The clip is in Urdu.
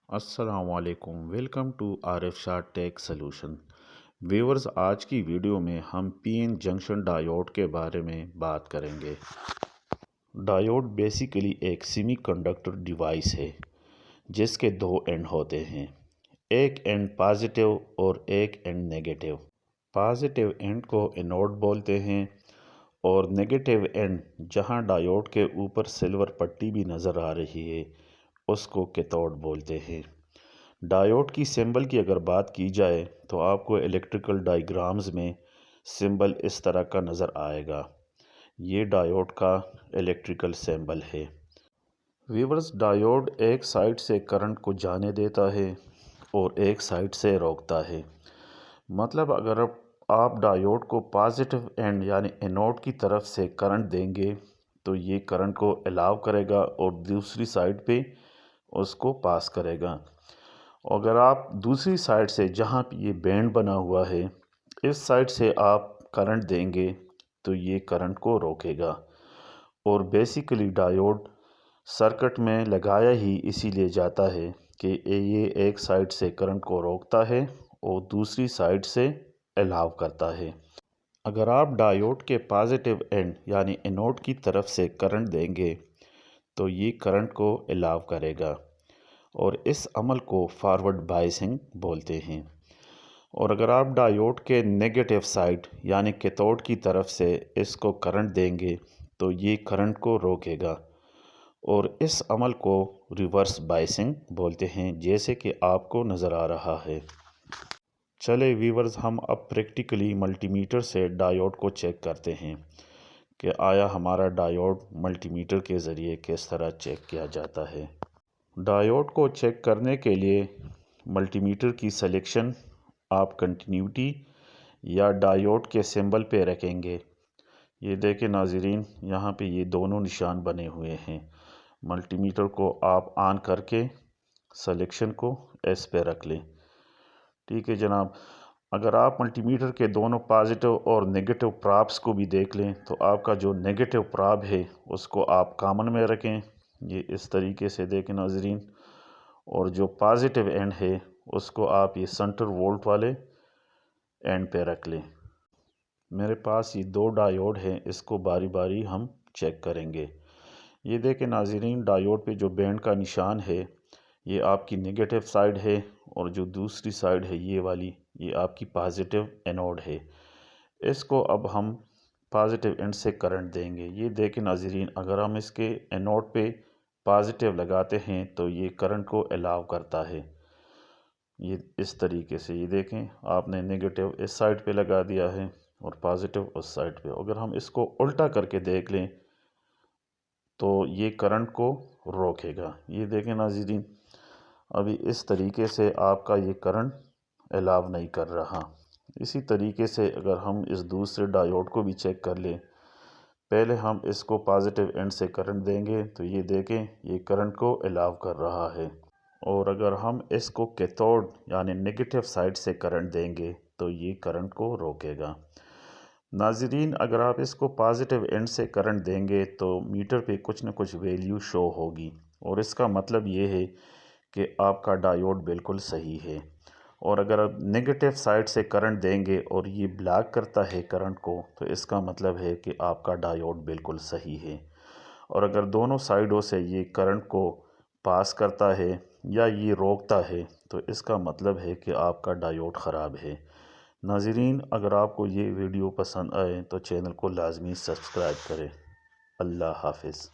السلام علیکم، welcome to Arif Shah tech solution viewers. آج کی ویڈیو میں ہم پی این جنکشن ڈائیوڈ کے بارے میں بات کریں گے۔ ڈائیوڈ بیسیکلی ایک سیمی کنڈکٹر ڈیوائس ہے جس کے دو اینڈ ہوتے ہیں، ایک اینڈ پازیٹیو اور ایک اینڈ نیگیٹیو۔ پازیٹیو اینڈ کو اینوڈ بولتے ہیں اور نیگیٹیو اینڈ جہاں ڈائیوڈ کے اوپر سلور پٹی بھی نظر آ رہی ہے اس کو کیتھوڈ بولتے ہیں۔ ڈائیوڈ کی سمبل کی اگر بات کی جائے تو آپ کو الیکٹریکل ڈائیگرامز میں سمبل اس طرح کا نظر آئے گا۔ یہ ڈائیوڈ کا الیکٹریکل سمبل ہے۔ ویورز، ڈائیوڈ ایک سائڈ سے کرنٹ کو جانے دیتا ہے اور ایک سائڈ سے روکتا ہے۔ مطلب اگر آپ ڈائیوڈ کو پازیٹیو اینڈ یعنی اینوڈ کی طرف سے کرنٹ دیں گے تو یہ کرنٹ کو الاؤ کرے گا اور دوسری سائڈ پہ اس کو پاس کرے گا۔ اگر آپ دوسری سائڈ سے جہاں پہ یہ بینڈ بنا ہوا ہے اس سائڈ سے آپ کرنٹ دیں گے تو یہ کرنٹ کو روکے گا۔ اور بیسیکلی ڈائیوڈ سرکٹ میں لگایا ہی اسی لیے جاتا ہے کہ یہ ایک سائڈ سے کرنٹ کو روکتا ہے اور دوسری سائڈ سے الاؤ کرتا ہے۔ اگر آپ ڈائیوڈ کے پازیٹیو اینڈ یعنی اینوڈ کی طرف سے کرنٹ دیں گے تو یہ کرنٹ کو الاؤ کرے گا اور اس عمل کو فارورڈ بائسنگ بولتے ہیں۔ اور اگر آپ ڈائیوڈ کے نیگیٹیو سائڈ یعنی کیتھوڈ کی طرف سے اس کو کرنٹ دیں گے تو یہ کرنٹ کو روکے گا اور اس عمل کو ریورس بائسنگ بولتے ہیں، جیسے کہ آپ کو نظر آ رہا ہے۔ چلے ویورز، ہم اب پریکٹیکلی ملٹی میٹر سے ڈائیوڈ کو چیک کرتے ہیں کہ آیا ہمارا ڈائیوڈ ملٹی میٹر کے ذریعے کس طرح چیک کیا جاتا ہے۔ ڈائیوڈ کو چیک کرنے کے لیے ملٹی میٹر کی سلیکشن آپ کنٹینیوٹی یا ڈائیوڈ کے سمبل پہ رکھیں گے۔ یہ دیکھیں ناظرین، یہاں پہ یہ دونوں نشان بنے ہوئے ہیں۔ ملٹی میٹر کو آپ آن کر کے سلیکشن کو ایس پہ رکھ لیں۔ ٹھیک ہے جناب، اگر آپ ملٹی میٹر کے دونوں پازیٹیو اور نیگیٹیو پرابس کو بھی دیکھ لیں تو آپ کا جو نیگیٹیو پراب ہے اس کو آپ کامن میں رکھیں، یہ اس طریقے سے دیکھیں ناظرین، اور جو پازیٹیو اینڈ ہے اس کو آپ یہ سنٹر وولٹ والے اینڈ پہ رکھ لیں۔ میرے پاس یہ دو ڈائیوڈ ہیں، اس کو باری باری ہم چیک کریں گے۔ یہ دیکھیں ناظرین، ڈائیوڈ پہ جو بینڈ کا نشان ہے یہ آپ کی نیگیٹیو سائڈ ہے اور جو دوسری سائڈ ہے یہ والی، یہ آپ کی پازیٹیو اینوڈ ہے۔ اس کو اب ہم پازیٹیو اینڈ سے کرنٹ دیں گے۔ یہ دیکھیں ناظرین، اگر ہم اس کے اینوڈ پہ پازیٹیو لگاتے ہیں تو یہ کرنٹ کو الاؤ کرتا ہے۔ یہ اس طریقے سے، یہ دیکھیں آپ نے نیگیٹیو اس سائڈ پہ لگا دیا ہے اور پازیٹیو اس سائڈ پہ۔ اگر ہم اس کو الٹا کر کے دیکھ لیں تو یہ کرنٹ کو روکے گا۔ یہ دیکھیں ناظرین، ابھی اس طریقے سے آپ کا یہ کرنٹ الاؤ نہیں کر رہا۔ اسی طریقے سے اگر ہم اس دوسرے ڈائیوڈ کو بھی چیک کر لیں، پہلے ہم اس کو پازیٹیو اینڈ سے کرنٹ دیں گے تو یہ دیکھیں یہ کرنٹ کو الاؤ کر رہا ہے، اور اگر ہم اس کو کیتھوڈ یعنی نیگیٹیو سائڈ سے کرنٹ دیں گے تو یہ کرنٹ کو روکے گا۔ ناظرین، اگر آپ اس کو پازیٹیو اینڈ سے کرنٹ دیں گے تو میٹر پہ کچھ نہ کچھ ویلیو شو ہوگی، اور اس کا مطلب یہ ہے کہ آپ کا ڈائیوڈ بالکل صحیح ہے۔ اور اگر آپ نیگیٹیو سائڈ سے کرنٹ دیں گے اور یہ بلاک کرتا ہے کرنٹ کو تو اس کا مطلب ہے کہ آپ کا ڈائیوڈ بالکل صحیح ہے۔ اور اگر دونوں سائڈوں سے یہ کرنٹ کو پاس کرتا ہے یا یہ روکتا ہے تو اس کا مطلب ہے کہ آپ کا ڈائیوڈ خراب ہے۔ ناظرین، اگر آپ کو یہ ویڈیو پسند آئے تو چینل کو لازمی سبسکرائب کریں۔ اللہ حافظ۔